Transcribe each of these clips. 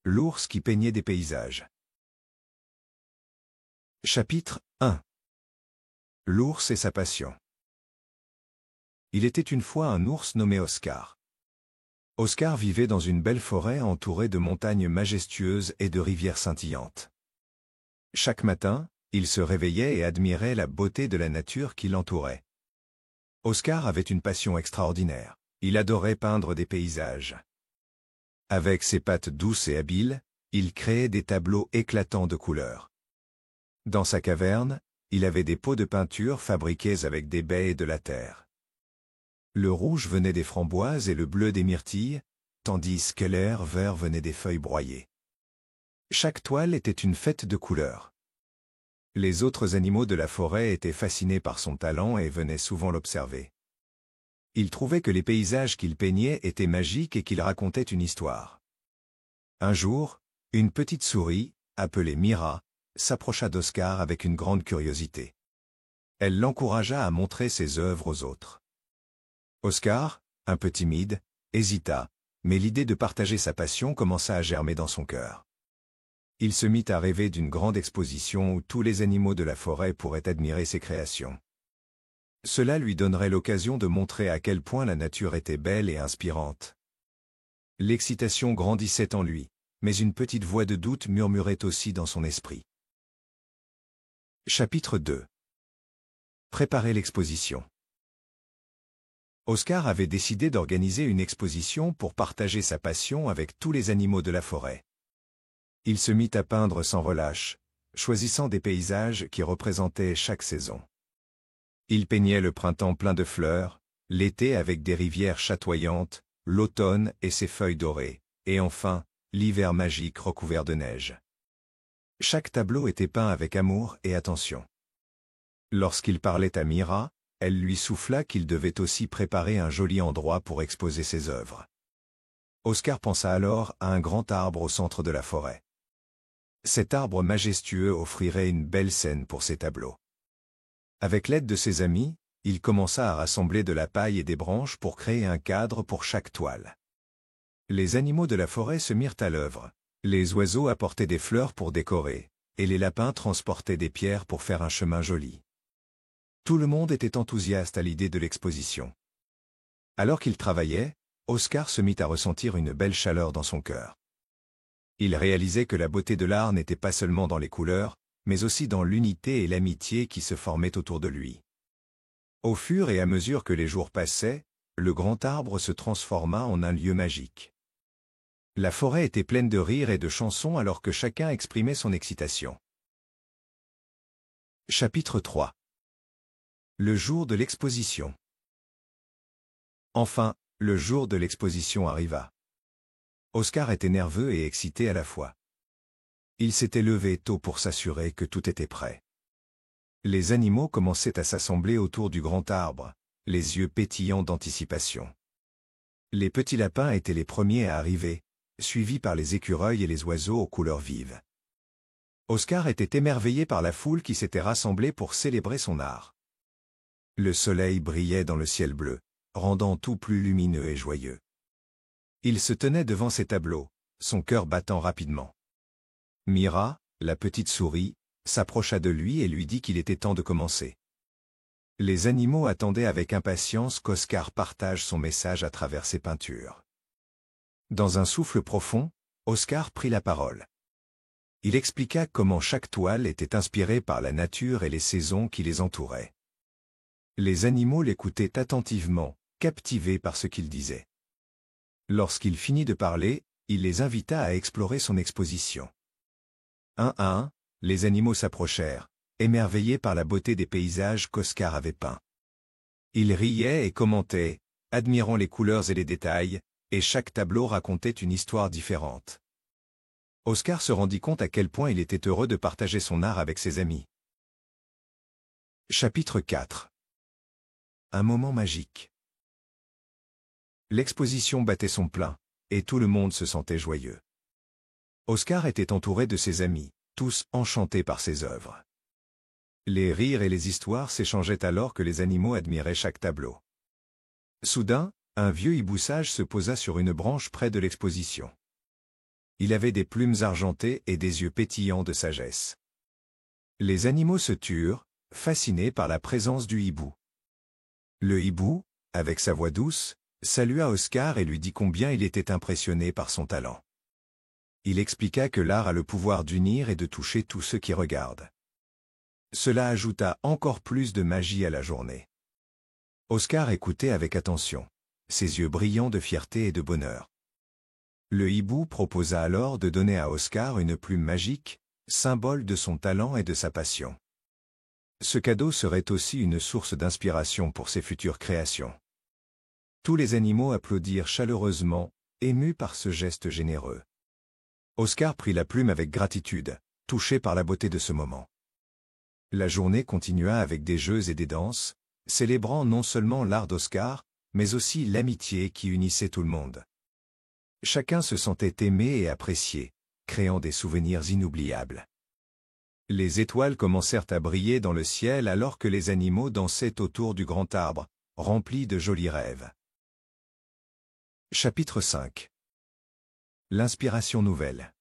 L'ours qui peignait des paysages. Chapitre 1. L'ours et sa passion. Il était une fois un ours nommé Oscar. Oscar vivait dans une belle forêt entourée de montagnes majestueuses et de rivières scintillantes. Chaque matin, il se réveillait et admirait la beauté de la nature qui l'entourait. Oscar avait une passion extraordinaire. Il adorait peindre des paysages. Avec ses pattes douces et habiles, il créait des tableaux éclatants de couleurs. Dans sa caverne, il avait des pots de peinture fabriqués avec des baies et de la terre. Le rouge venait des framboises et le bleu des myrtilles, tandis que l'air vert venait des feuilles broyées. Chaque toile était une fête de couleurs. Les autres animaux de la forêt étaient fascinés par son talent et venaient souvent l'observer. Ils trouvaient que les paysages qu'il peignait étaient magiques et qu'ils racontaient une histoire. Un jour, une petite souris, appelée Mira, s'approcha d'Oscar avec une grande curiosité. Elle l'encouragea à montrer ses œuvres aux autres. Oscar, un peu timide, hésita, mais l'idée de partager sa passion commença à germer dans son cœur. Il se mit à rêver d'une grande exposition où tous les animaux de la forêt pourraient admirer ses créations. Cela lui donnerait l'occasion de montrer à quel point la nature était belle et inspirante. L'excitation grandissait en lui, mais une petite voix de doute murmurait aussi dans son esprit. Chapitre 2. Préparer l'exposition. Oscar avait décidé d'organiser une exposition pour partager sa passion avec tous les animaux de la forêt. Il se mit à peindre sans relâche, choisissant des paysages qui représentaient chaque saison. Il peignait le printemps plein de fleurs, l'été avec des rivières chatoyantes, l'automne et ses feuilles dorées, et enfin, l'hiver magique recouvert de neige. Chaque tableau était peint avec amour et attention. Lorsqu'il parlait à Mira, elle lui souffla qu'il devait aussi préparer un joli endroit pour exposer ses œuvres. Oscar pensa alors à un grand arbre au centre de la forêt. Cet arbre majestueux offrirait une belle scène pour ses tableaux. Avec l'aide de ses amis, il commença à rassembler de la paille et des branches pour créer un cadre pour chaque toile. Les animaux de la forêt se mirent à l'œuvre. Les oiseaux apportaient des fleurs pour décorer, et les lapins transportaient des pierres pour faire un chemin joli. Tout le monde était enthousiaste à l'idée de l'exposition. Alors qu'il travaillait, Oscar se mit à ressentir une belle chaleur dans son cœur. Il réalisait que la beauté de l'art n'était pas seulement dans les couleurs, mais aussi dans l'unité et l'amitié qui se formaient autour de lui. Au fur et à mesure que les jours passaient, le grand arbre se transforma en un lieu magique. La forêt était pleine de rires et de chansons alors que chacun exprimait son excitation. Chapitre 3. Le jour de l'exposition. Enfin, le jour de l'exposition arriva. Oscar était nerveux et excité à la fois. Il s'était levé tôt pour s'assurer que tout était prêt. Les animaux commençaient à s'assembler autour du grand arbre, les yeux pétillants d'anticipation. Les petits lapins étaient les premiers à arriver, suivis par les écureuils et les oiseaux aux couleurs vives. Oscar était émerveillé par la foule qui s'était rassemblée pour célébrer son art. Le soleil brillait dans le ciel bleu, rendant tout plus lumineux et joyeux. Il se tenait devant ses tableaux, son cœur battant rapidement. Mira, la petite souris, s'approcha de lui et lui dit qu'il était temps de commencer. Les animaux attendaient avec impatience qu'Oscar partage son message à travers ses peintures. Dans un souffle profond, Oscar prit la parole. Il expliqua comment chaque toile était inspirée par la nature et les saisons qui les entouraient. Les animaux l'écoutaient attentivement, captivés par ce qu'il disait. Lorsqu'il finit de parler, il les invita à explorer son exposition. Un à un, les animaux s'approchèrent, émerveillés par la beauté des paysages qu'Oscar avait peints. Ils riaient et commentaient, admirant les couleurs et les détails, et chaque tableau racontait une histoire différente. Oscar se rendit compte à quel point il était heureux de partager son art avec ses amis. Chapitre 4. Un moment magique. L'exposition battait son plein, et tout le monde se sentait joyeux. Oscar était entouré de ses amis, tous enchantés par ses œuvres. Les rires et les histoires s'échangeaient alors que les animaux admiraient chaque tableau. Soudain, un vieux hibou sage se posa sur une branche près de l'exposition. Il avait des plumes argentées et des yeux pétillants de sagesse. Les animaux se turent, fascinés par la présence du hibou. Le hibou, avec sa voix douce, salua Oscar et lui dit combien il était impressionné par son talent. Il expliqua que l'art a le pouvoir d'unir et de toucher tous ceux qui regardent. Cela ajouta encore plus de magie à la journée. Oscar écoutait avec attention, ses yeux brillants de fierté et de bonheur. Le hibou proposa alors de donner à Oscar une plume magique, symbole de son talent et de sa passion. Ce cadeau serait aussi une source d'inspiration pour ses futures créations. Tous les animaux applaudirent chaleureusement, émus par ce geste généreux. Oscar prit la plume avec gratitude, touché par la beauté de ce moment. La journée continua avec des jeux et des danses, célébrant non seulement l'art d'Oscar, mais aussi l'amitié qui unissait tout le monde. Chacun se sentait aimé et apprécié, créant des souvenirs inoubliables. Les étoiles commencèrent à briller dans le ciel alors que les animaux dansaient autour du grand arbre, rempli de jolis rêves. Chapitre 5. L'inspiration nouvelle.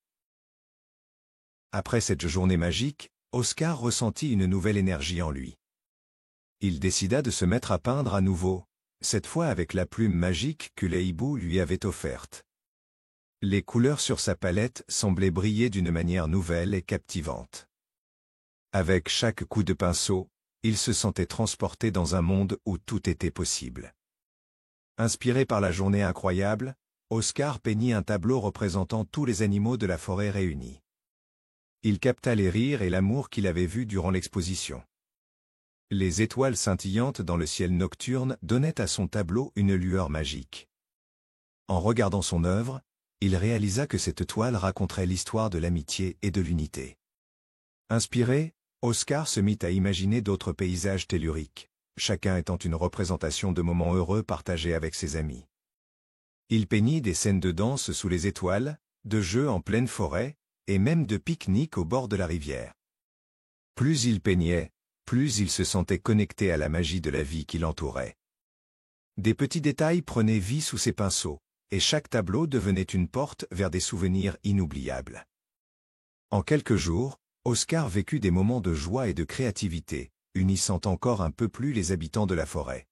Après cette journée magique, Oscar ressentit une nouvelle énergie en lui. Il décida de se mettre à peindre à nouveau, cette fois avec la plume magique que les hiboux lui avaient offerte. Les couleurs sur sa palette semblaient briller d'une manière nouvelle et captivante. Avec chaque coup de pinceau, il se sentait transporté dans un monde où tout était possible. Inspiré par la journée incroyable, Oscar peignit un tableau représentant tous les animaux de la forêt réunis. Il capta les rires et l'amour qu'il avait vus durant l'exposition. Les étoiles scintillantes dans le ciel nocturne donnaient à son tableau une lueur magique. En regardant son œuvre, il réalisa que cette toile raconterait l'histoire de l'amitié et de l'unité. Inspiré, Oscar se mit à imaginer d'autres paysages telluriques, chacun étant une représentation de moments heureux partagés avec ses amis. Il peignit des scènes de danse sous les étoiles, de jeux en pleine forêt, et même de pique-nique au bord de la rivière. Plus il peignait, plus il se sentait connecté à la magie de la vie qui l'entourait. Des petits détails prenaient vie sous ses pinceaux, et chaque tableau devenait une porte vers des souvenirs inoubliables. En quelques jours, Oscar vécut des moments de joie et de créativité, unissant encore un peu plus les habitants de la forêt.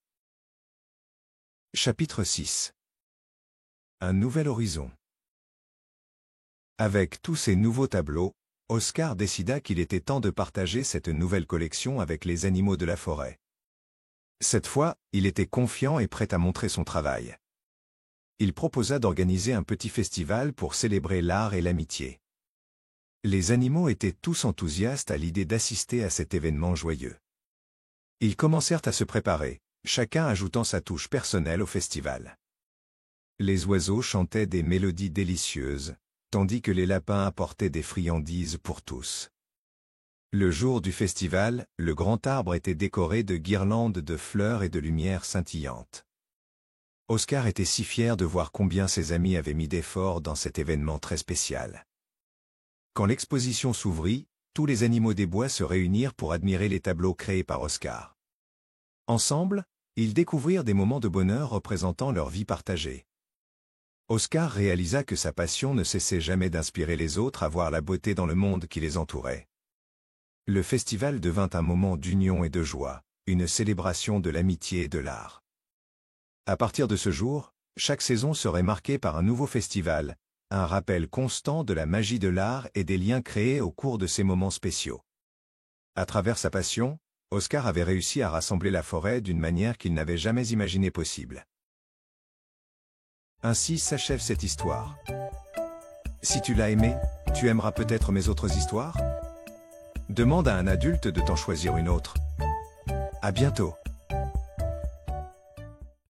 Chapitre 6. Un nouvel horizon. Avec tous ces nouveaux tableaux, Oscar décida qu'il était temps de partager cette nouvelle collection avec les animaux de la forêt. Cette fois, il était confiant et prêt à montrer son travail. Il proposa d'organiser un petit festival pour célébrer l'art et l'amitié. Les animaux étaient tous enthousiastes à l'idée d'assister à cet événement joyeux. Ils commencèrent à se préparer, chacun ajoutant sa touche personnelle au festival. Les oiseaux chantaient des mélodies délicieuses, tandis que les lapins apportaient des friandises pour tous. Le jour du festival, le grand arbre était décoré de guirlandes de fleurs et de lumières scintillantes. Oscar était si fier de voir combien ses amis avaient mis d'efforts dans cet événement très spécial. Quand l'exposition s'ouvrit, tous les animaux des bois se réunirent pour admirer les tableaux créés par Oscar. Ensemble, ils découvrirent des moments de bonheur représentant leur vie partagée. Oscar réalisa que sa passion ne cessait jamais d'inspirer les autres à voir la beauté dans le monde qui les entourait. Le festival devint un moment d'union et de joie, une célébration de l'amitié et de l'art. À partir de ce jour, chaque saison serait marquée par un nouveau festival, un rappel constant de la magie de l'art et des liens créés au cours de ces moments spéciaux. À travers sa passion, Oscar avait réussi à rassembler la forêt d'une manière qu'il n'avait jamais imaginée possible. Ainsi s'achève cette histoire. Si tu l'as aimée, tu aimeras peut-être mes autres histoires? Demande à un adulte de t'en choisir une autre. À bientôt.